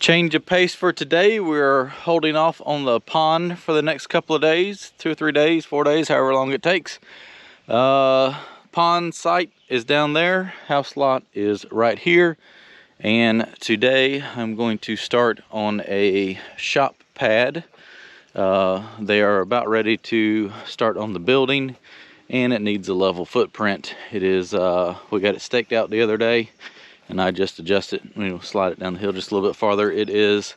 Change of pace for today. We're holding off on the pond for the next couple of days, 2 or 3 days, 4 days, however long it takes. Pond site is down there, house lot is right here, and today I'm going to start on a shop pad. They are about ready to start on the building, and it needs a level footprint. It is, we got it staked out the other day, and I just adjust it, slide it down the hill just a little bit farther. It is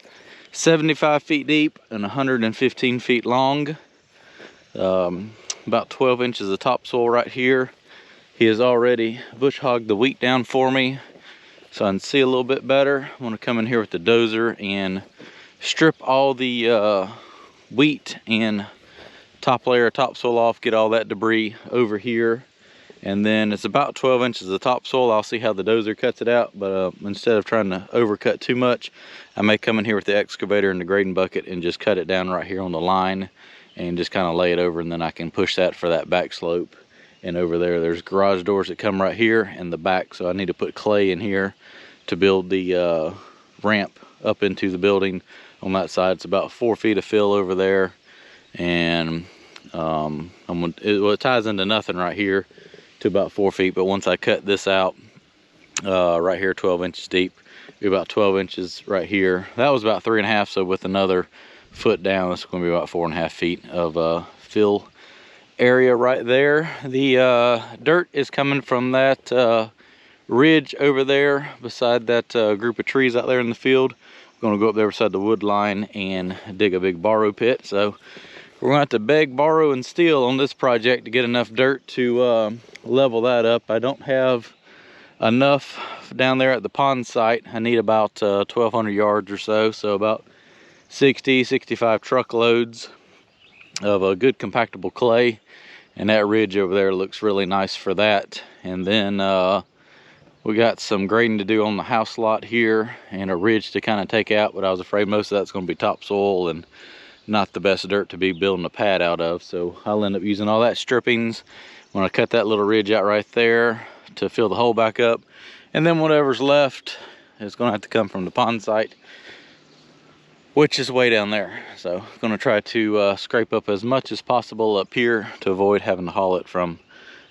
75 feet deep and 115 feet long. About 12 inches of topsoil right here. He has already bush hogged the wheat down for me so I can see a little bit better. I'm gonna come in here with the dozer and strip all the wheat and top layer of topsoil off, get all that debris over here. And then it's about 12 inches of topsoil. I'll see how the dozer cuts it out, but instead of trying to overcut too much, I may come in here with the excavator and the grading bucket and just cut it down right here on the line and just kind of lay it over, and then I can push that for that back slope. And over there's garage doors that come right here and the back, so I need to put clay in here to build the ramp up into the building on that side. It's about 4 feet of fill over there, and it ties into nothing right here to about 4 feet, but once I cut this out right here 12 inches deep, be about 12 inches right here. That was about 3.5, so with another foot down, it's going to be about 4.5 feet of fill area right there. The dirt is coming from that ridge over there beside that group of trees out there in the field. I'm going to go up there beside the wood line and dig a big borrow pit. So we're going to have to beg, borrow, and steal on this project to get enough dirt to level that up. I don't have enough down there at the pond site. I need about 1,200 yards or so, so about 60-65 truckloads of a good compactable clay, and that ridge over there looks really nice for that. And then we got some grading to do on the house lot here and a ridge to kind of take out, but I was afraid most of that's going to be topsoil and not the best dirt to be building a pad out of, so I'll end up using all that strippings when I cut that little ridge out right there to fill the hole back up. And then whatever's left is going to have to come from the pond site, which is way down there. So I'm going to try to scrape up as much as possible up here to avoid having to haul it from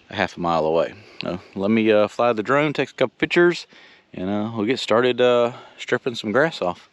a half a mile away. So let me fly the drone, take a couple pictures, and we'll get started stripping some grass off.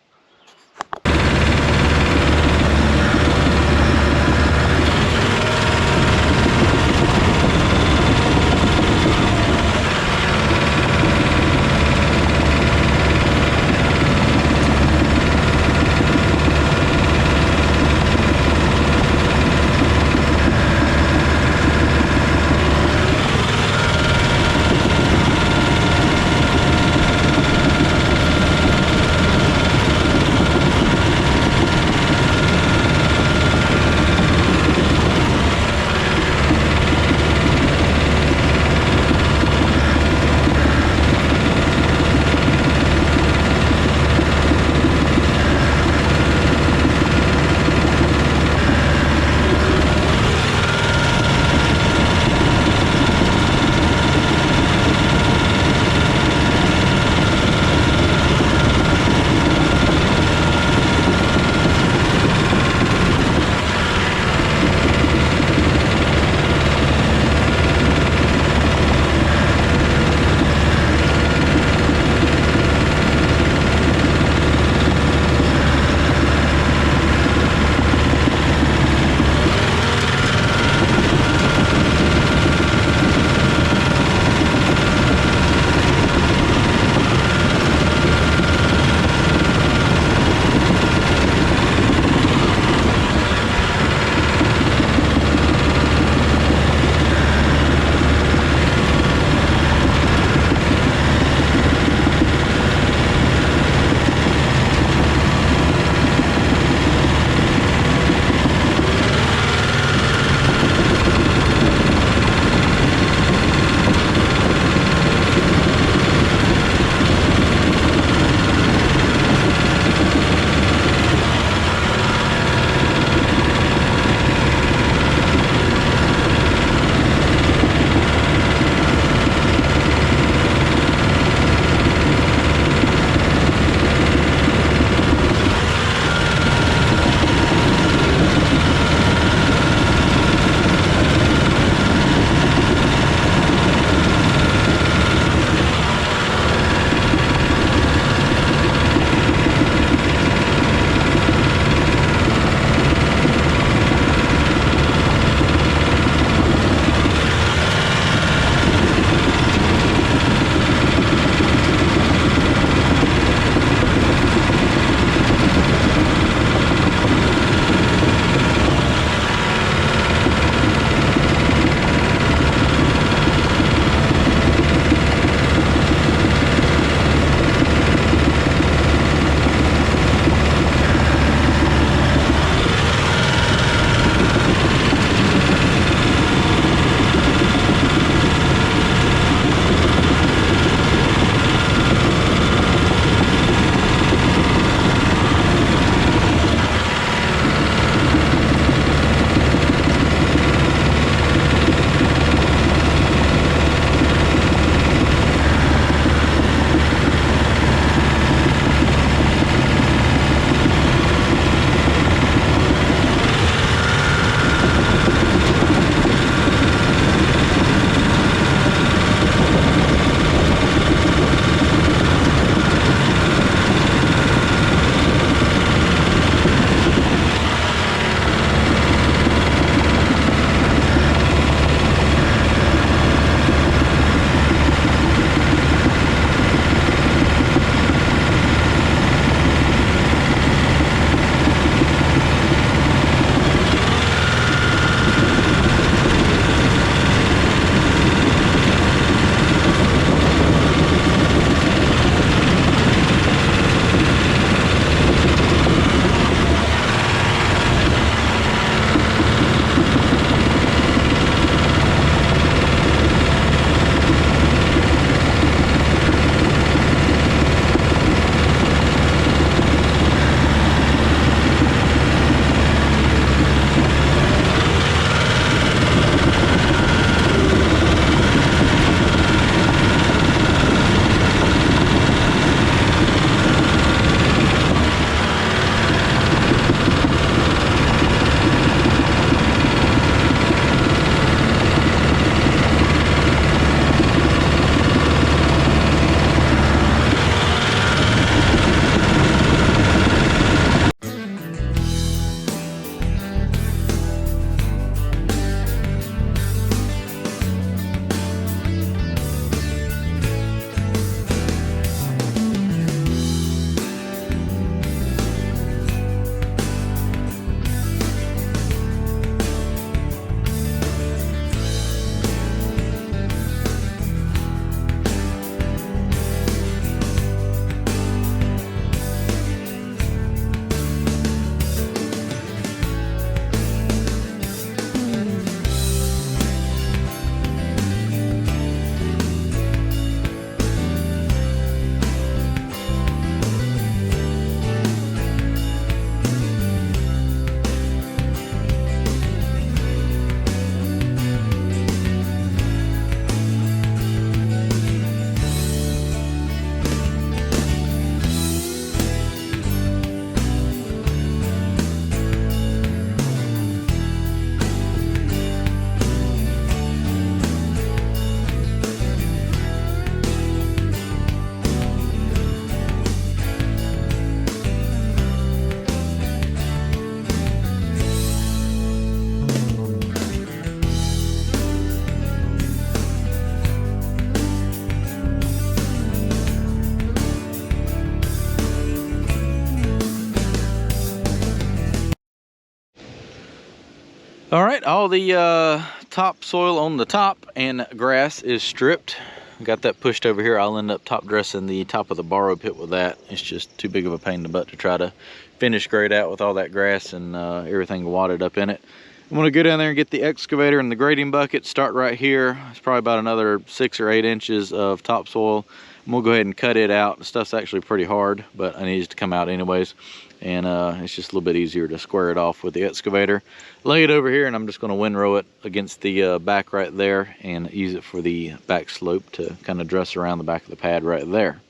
All right, all the topsoil on the top and grass is stripped. Got that pushed over here. I'll end up top dressing the top of the borrow pit with that. It's just too big of a pain in the butt to try to finish grade out with all that grass and everything wadded up in it. I'm gonna go down there and get the excavator and the grading bucket, start right here. It's probably about another 6 or 8 inches of topsoil. I'm gonna go ahead and cut it out. The stuff's actually pretty hard, but I need it to come out anyways. And it's just a little bit easier to square it off with the excavator. Lay it over here, and I'm just gonna windrow it against the back right there and use it for the back slope to kind of dress around the back of the pad right there.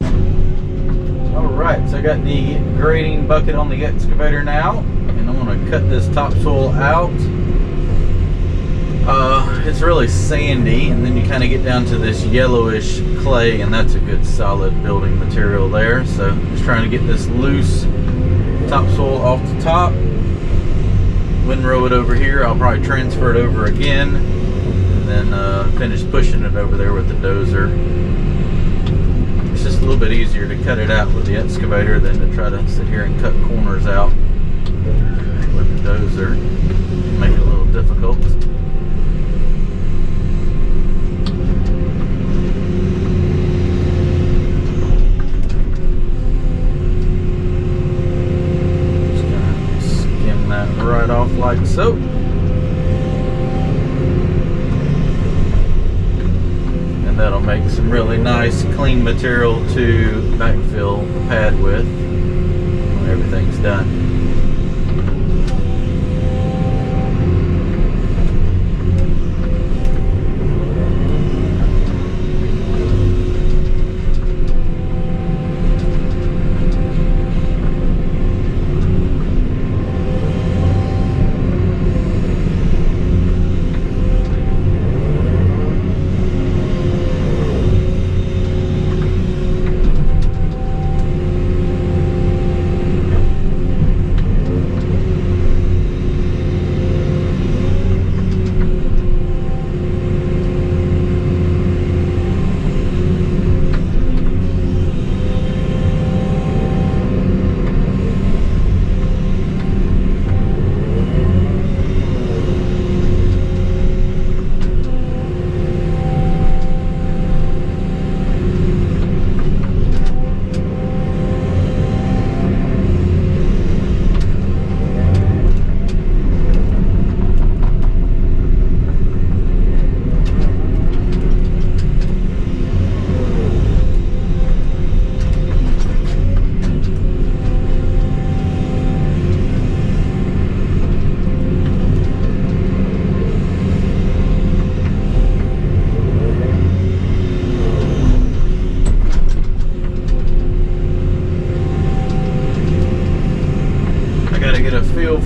All right, so I got the grading bucket on the excavator now, and I'm gonna cut this topsoil out. It's really sandy, and then you kind of get down to this yellowish clay, and that's a good solid building material there. So just trying to get this loose topsoil off the top, windrow it over here. I'll probably transfer it over again, and then finish pushing it over there with the dozer. It's just a little bit easier to cut it out with the excavator than to try to sit here and cut corners out with the dozer. Make it a little difficult. Right off like so. And that'll make some really nice clean material to backfill the pad with when everything's done.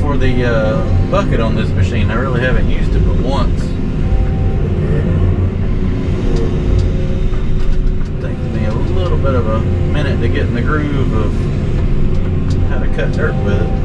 For the bucket on this machine. I really haven't used it but once. Takes me a little bit of a minute to get in the groove of how to cut dirt with it.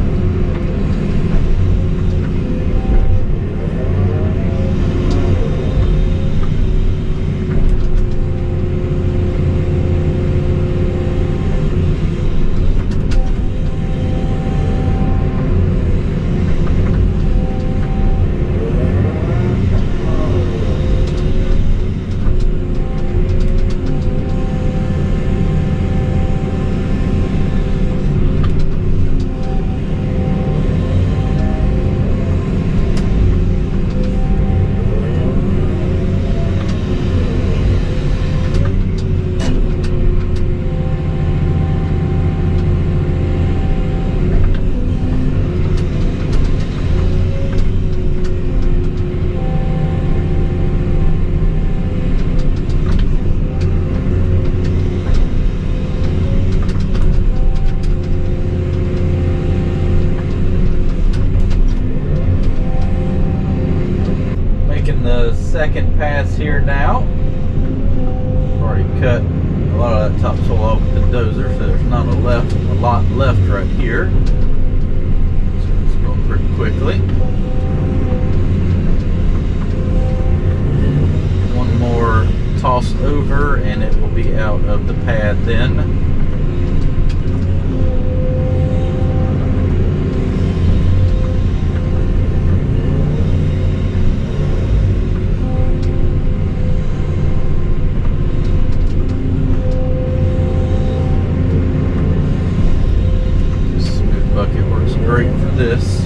Second pass here now. Already cut a lot of that topsoil off with the dozer, so there's not a lot left right here. So it's going pretty quickly. One more toss over and it will be out of the pad then. this,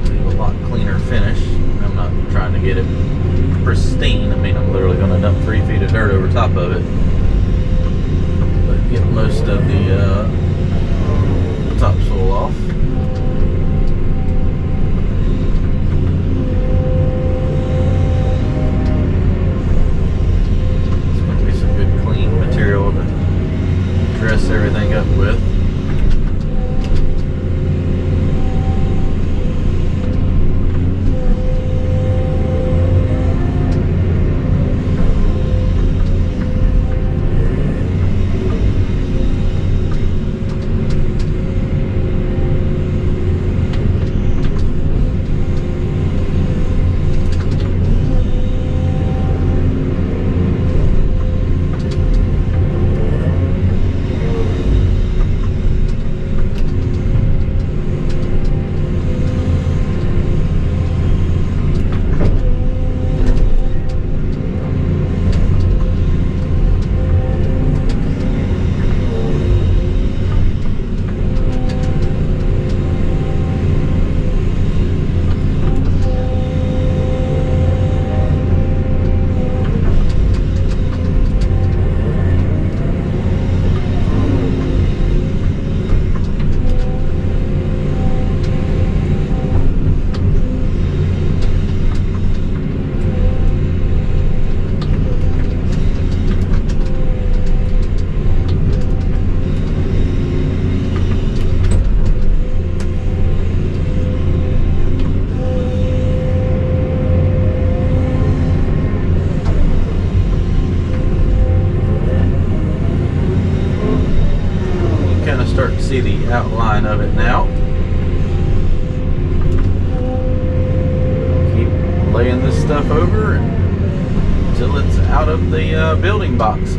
leave a lot cleaner finish. I'm not trying to get it pristine. I mean, I'm literally going to dump 3 feet of dirt over top of it, but get most of the topsoil off. It's going to be some good clean material to dress everything up with. Start to see the outline of it now. Keep laying this stuff over until it's out of the building box.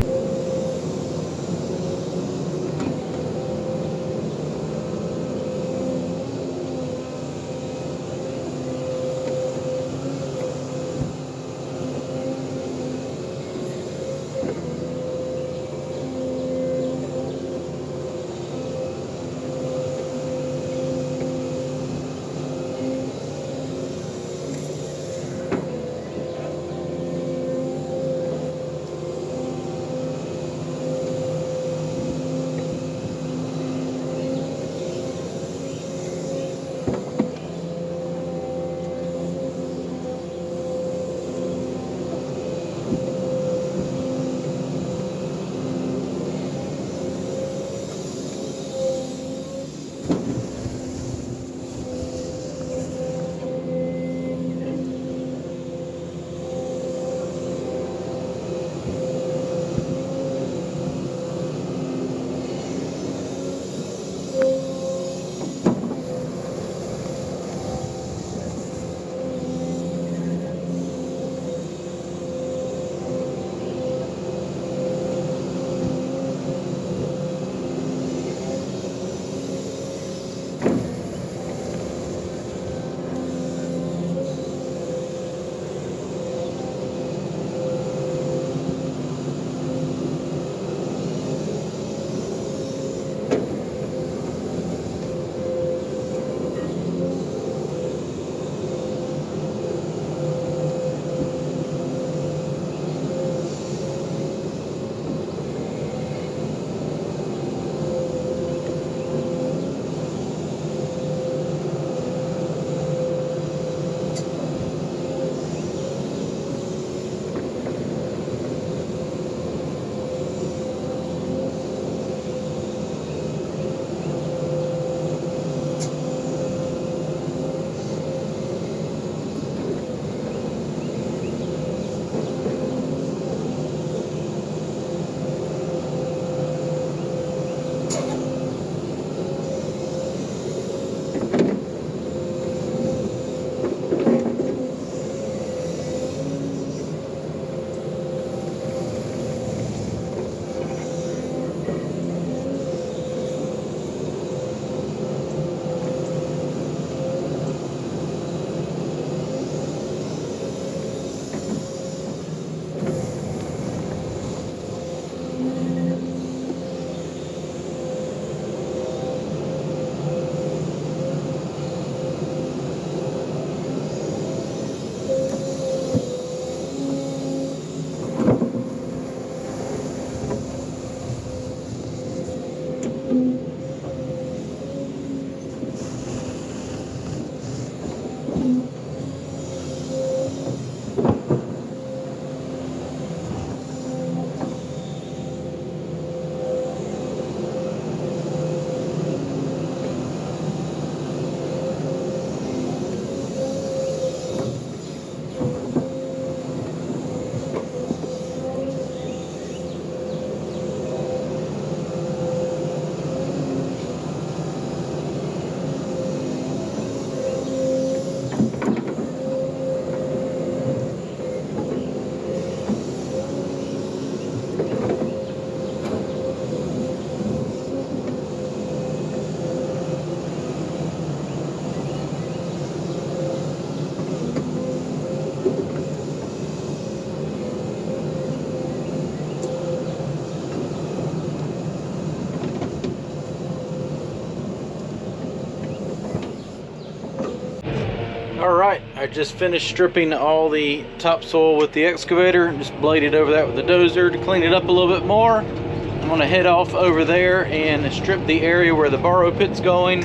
Alright, I just finished stripping all the topsoil with the excavator and just bladed over that with the dozer to clean it up a little bit more. I'm going to head off over there and strip the area where the borrow pit's going,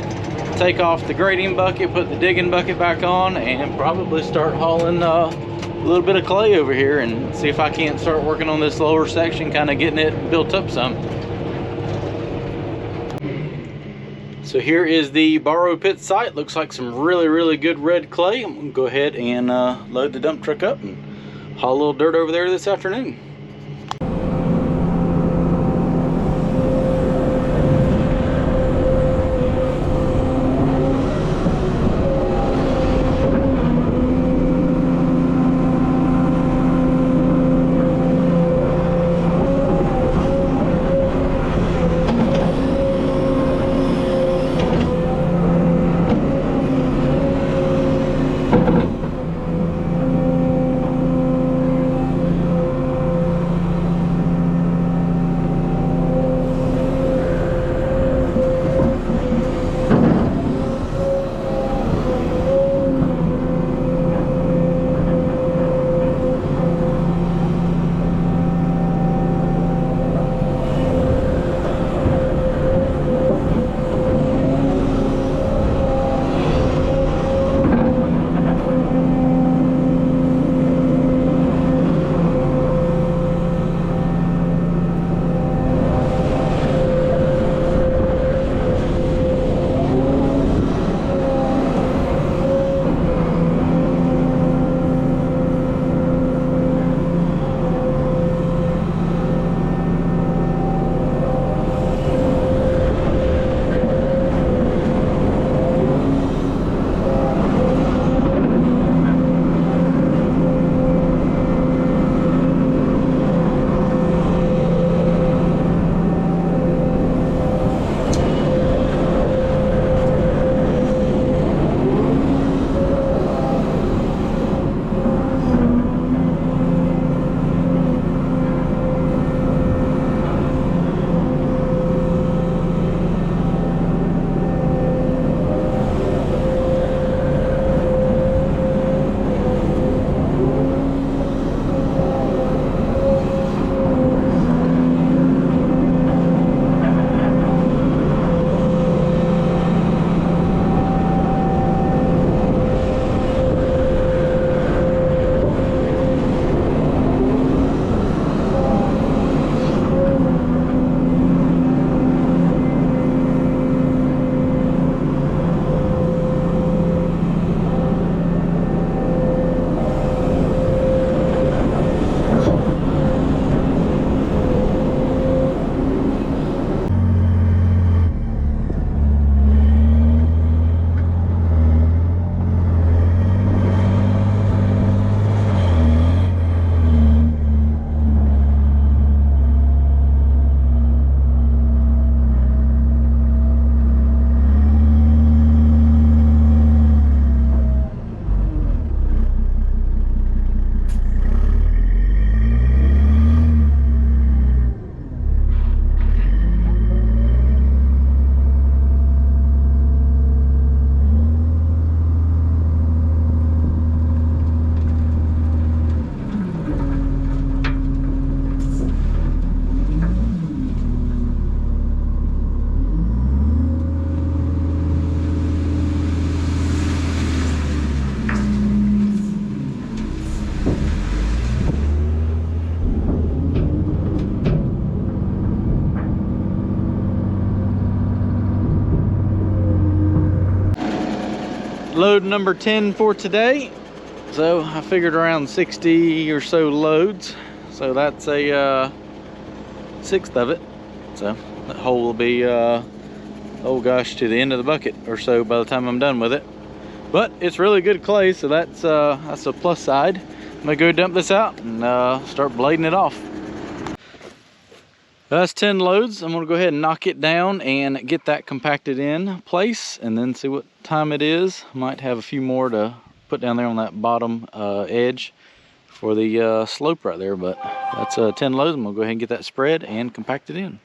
take off the grading bucket, put the digging bucket back on, and probably start hauling a little bit of clay over here and see if I can't start working on this lower section, kind of getting it built up some. So here is the borrow pit site. Looks like some really good red clay. I'm gonna go ahead and load the dump truck up and haul a little dirt over there this afternoon. Load number 10 for today. So I figured around 60 or so loads. So that's a sixth of it. So that hole will be, oh gosh, to the end of the bucket or so by the time I'm done with it. But it's really good clay, so that's a plus side. I'm gonna go dump this out and start blading it off. That's 10 loads. I'm gonna go ahead and knock it down and get that compacted in place and then see what time it is. Might have a few more to put down there on that bottom edge for the slope right there, but that's 10 loads. I'm gonna go ahead and get that spread and compacted in.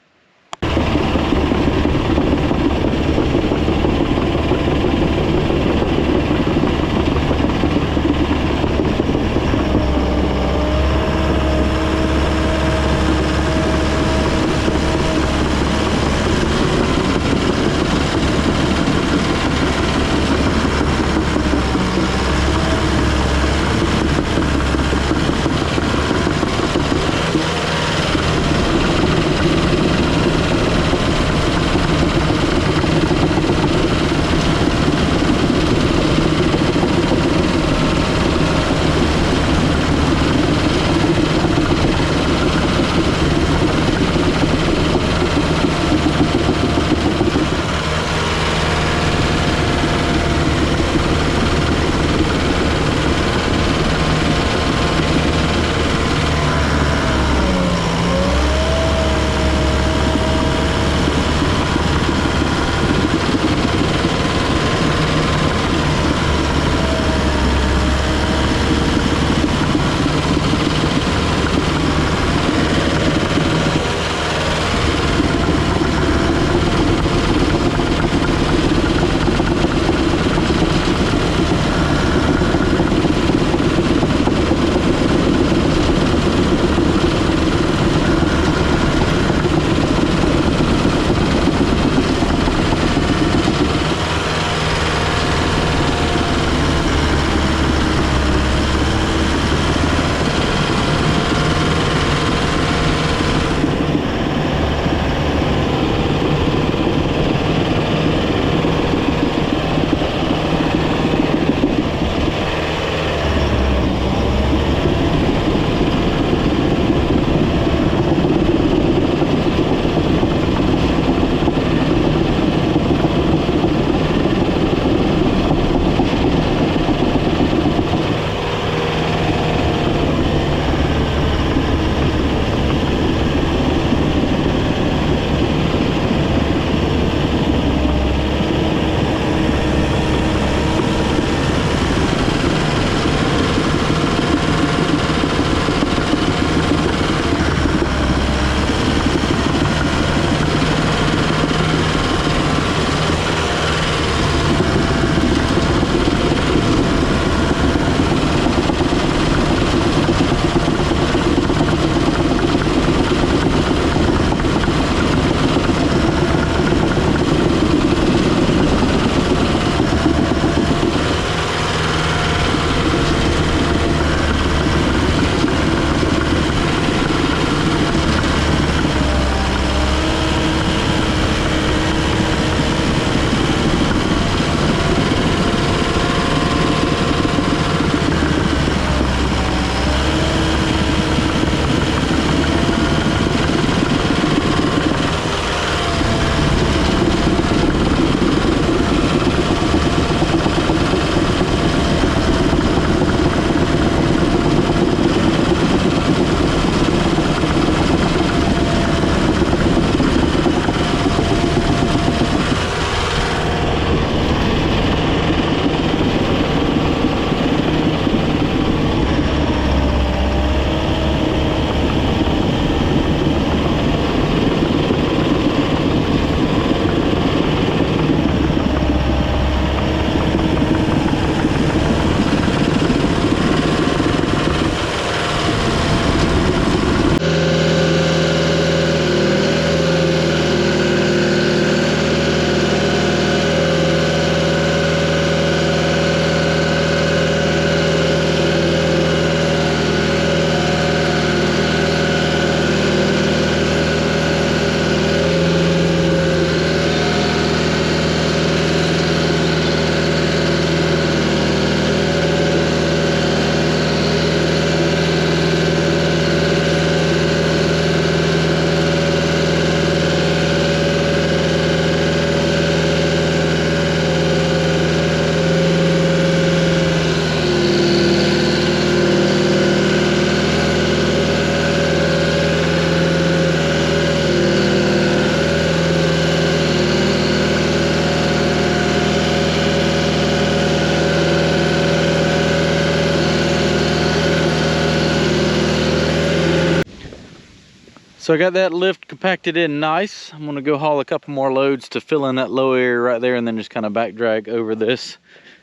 So I got that lift compacted in nice. I'm gonna go haul a couple more loads to fill in that low area right there, and then just kind of back drag over this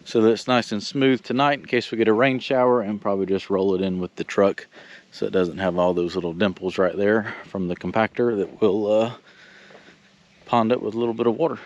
so that it's nice and smooth tonight in case we get a rain shower, and probably just roll it in with the truck so it doesn't have all those little dimples right there from the compactor that will pond it with a little bit of water.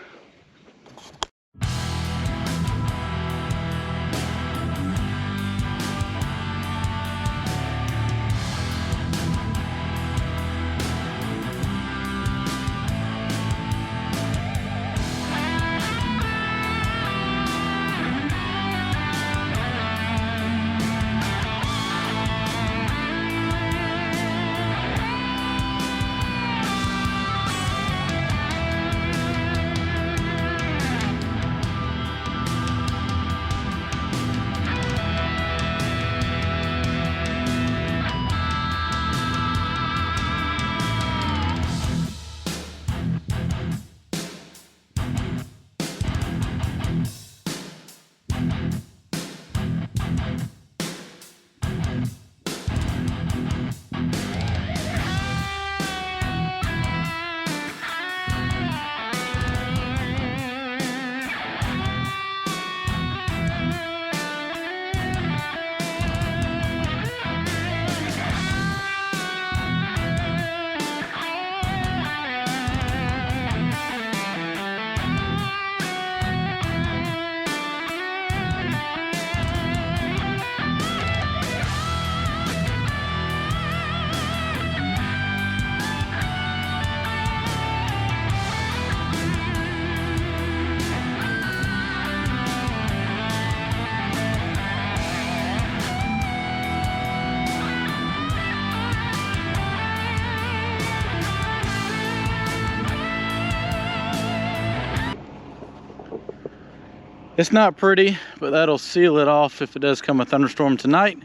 It's not pretty, but that'll seal it off if it does come a thunderstorm tonight.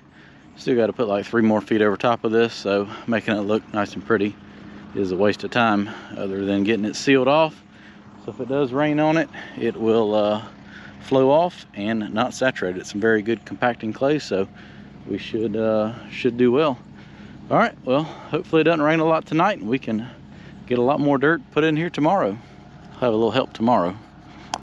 Still got to put like 3 more feet over top of this, so making it look nice and pretty is a waste of time other than getting it sealed off. So if it does rain on it, it will flow off and not saturate. It's some very good compacting clay, so we should do well. All right, well, hopefully it doesn't rain a lot tonight and we can get a lot more dirt put in here tomorrow. I'll have a little help tomorrow.